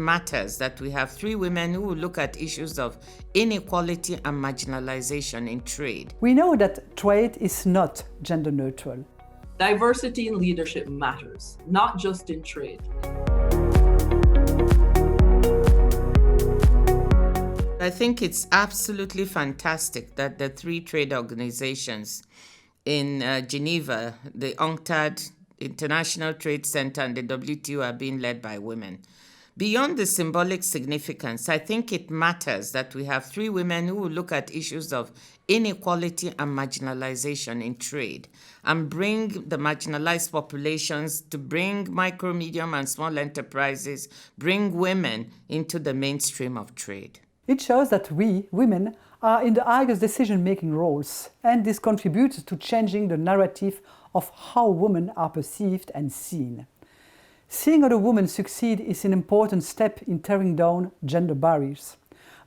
matters that we have three women who will look at issues of inequality and marginalization in trade. We know that trade is not gender neutral. Diversity in leadership matters, not just in trade. I think it's absolutely fantastic that the three trade organizations in Geneva, the UNCTAD, International Trade Center, and the WTO are being led by women. Beyond the symbolic significance, I think it matters that we have three women who will look at issues of inequality and marginalization in trade and bring the marginalized populations to bring micro, medium, and small enterprises, bring women into the mainstream of trade. It shows that we, women, are in the highest decision-making roles, and this contributes to changing the narrative of how women are perceived and seen. Seeing other women succeed is an important step in tearing down gender barriers.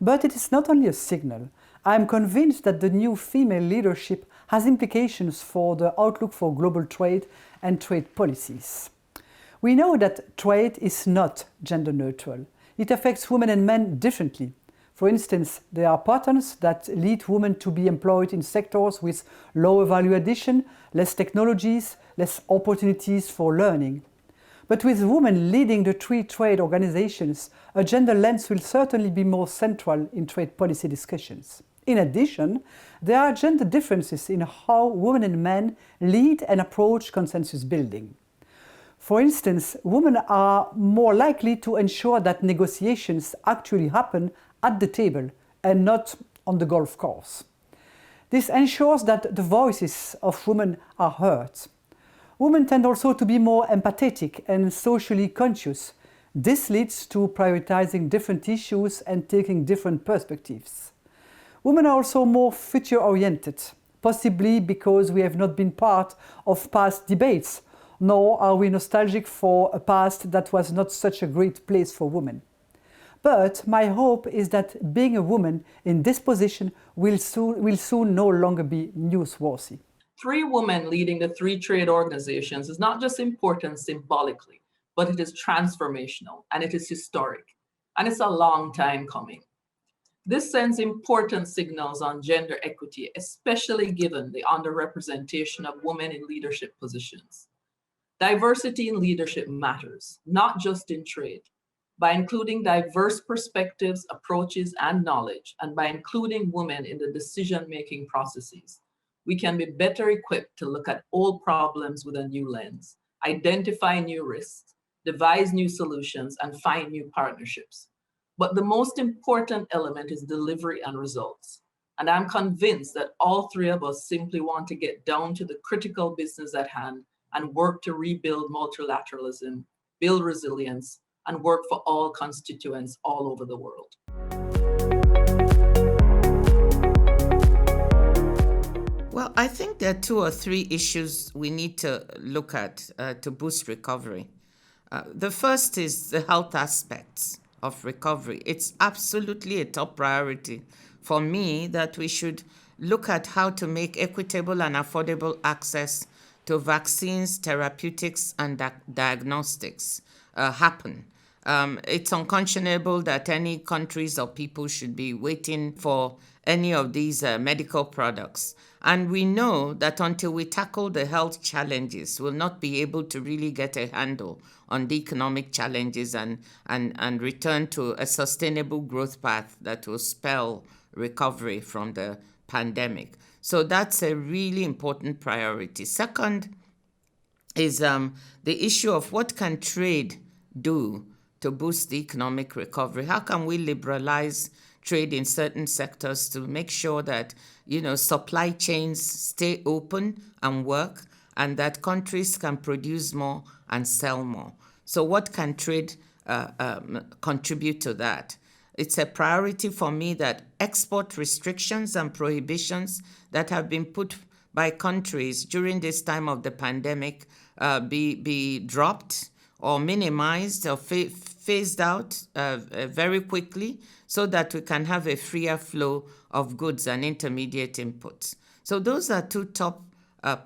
But it is not only a signal. I am convinced that the new female leadership has implications for the outlook for global trade and trade policies. We know that trade is not gender neutral. It affects women and men differently. For instance, there are patterns that lead women to be employed in sectors with lower value addition, less technologies, less opportunities for learning. But with women leading the three trade organizations, a gender lens will certainly be more central in trade policy discussions. In addition, there are gender differences in how women and men lead and approach consensus building. For instance, women are more likely to ensure that negotiations actually happen at the table and not on the golf course. This ensures that the voices of women are heard. Women tend also to be more empathetic and socially conscious. This leads to prioritizing different issues and taking different perspectives. Women are also more future-oriented, possibly because we have not been part of past debates, nor are we nostalgic for a past that was not such a great place for women. But my hope is that being a woman in this position will soon no longer be newsworthy. Three women leading the three trade organizations is not just important symbolically, but it is transformational and it is historic. And it's a long time coming. This sends important signals on gender equity, especially given the underrepresentation of women in leadership positions. Diversity in leadership matters, not just in trade. By including diverse perspectives, approaches, and knowledge, and by including women in the decision-making processes, we can be better equipped to look at old problems with a new lens, identify new risks, devise new solutions, and find new partnerships. But the most important element is delivery and results. And I'm convinced that all three of us simply want to get down to the critical business at hand and work to rebuild multilateralism, build resilience, and work for all constituents all over the world. Well, I think there are two or three issues we need to look at to boost recovery. The first is the health aspects of recovery. It's absolutely a top priority for me that we should look at how to make equitable and affordable access to vaccines, therapeutics, and diagnostics happen. It's unconscionable that any countries or people should be waiting for any of these medical products. And we know that until we tackle the health challenges, we'll not be able to really get a handle on the economic challenges and return to a sustainable growth path that will spell recovery from the pandemic. So that's a really important priority. Second is the issue of what can trade do to boost the economic recovery. How can we liberalize trade in certain sectors to make sure that, supply chains stay open and work and that countries can produce more and sell more? So what can trade contribute to that? It's a priority for me that export restrictions and prohibitions that have been put by countries during this time of the pandemic be dropped or minimized or phased out very quickly so that we can have a freer flow of goods and intermediate inputs. So those are two top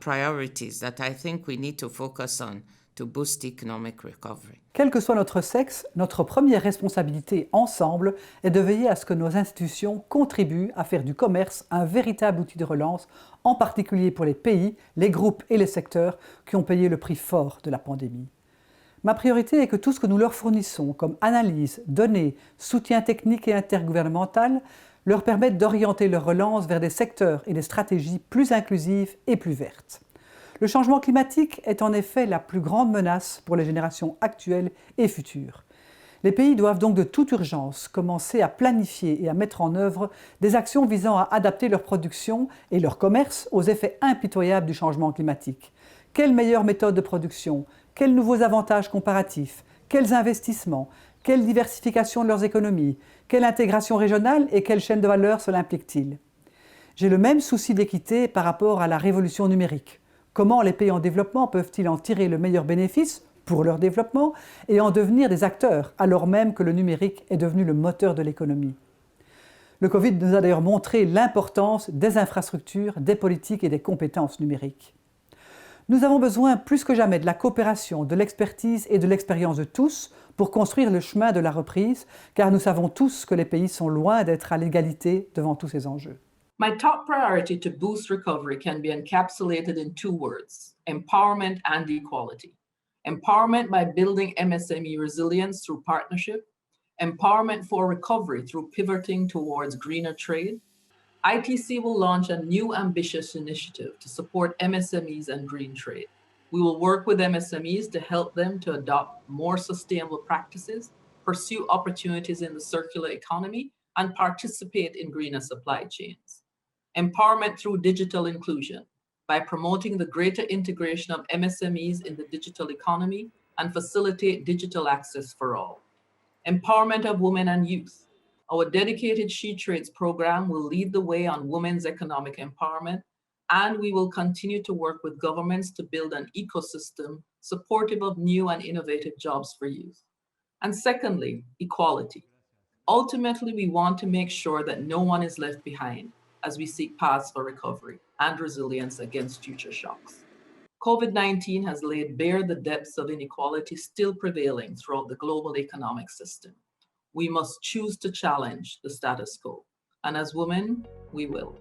priorities that I think we need to focus on to boost economic recovery. Quel que soit notre sexe, notre première responsabilité ensemble est de veiller à ce que nos institutions contribuent à faire du commerce un véritable outil de relance, en particulier pour les pays, les groupes et les secteurs qui ont payé le prix fort de la pandémie. Ma priorité est que tout ce que nous leur fournissons comme analyse, données, soutien technique et intergouvernemental leur permette d'orienter leur relance vers des secteurs et des stratégies plus inclusives et plus vertes. Le changement climatique est en effet la plus grande menace pour les générations actuelles et futures. Les pays doivent donc de toute urgence commencer à planifier et à mettre en œuvre des actions visant à adapter leur production et leur commerce aux effets impitoyables du changement climatique. Quelles meilleures méthodes de production? Quels nouveaux avantages comparatifs? Quels investissements? Quelle diversification de leurs économies? Quelle intégration régionale et quelle chaîne de valeur cela implique-t-il? J'ai le même souci d'équité par rapport à la révolution numérique. Comment les pays en développement peuvent-ils en tirer le meilleur bénéfice pour leur développement et en devenir des acteurs, alors même que le numérique est devenu le moteur de l'économie? Le Covid nous a d'ailleurs montré l'importance des infrastructures, des politiques et des compétences numériques. Nous avons besoin plus que jamais de la coopération, de l'expertise et de l'expérience de tous pour construire le chemin de la reprise, car nous savons tous que les pays sont loin d'être à l'égalité devant tous ces enjeux. My top priority to boost recovery can be encapsulated in two words: empowerment and equality. Empowerment by building MSME resilience through partnership, empowerment for recovery through pivoting towards greener trade. ITC will launch a new ambitious initiative to support MSMEs and green trade. We will work with MSMEs to help them to adopt more sustainable practices, pursue opportunities in the circular economy, and participate in greener supply chains. Empowerment through digital inclusion by promoting the greater integration of MSMEs in the digital economy and facilitate digital access for all. Empowerment of women and youth. Our dedicated She Trades program will lead the way on women's economic empowerment, and we will continue to work with governments to build an ecosystem supportive of new and innovative jobs for youth. And secondly, equality. Ultimately, we want to make sure that no one is left behind as we seek paths for recovery and resilience against future shocks. COVID-19 has laid bare the depths of inequality still prevailing throughout the global economic system. We must choose to challenge the status quo, and as women, we will.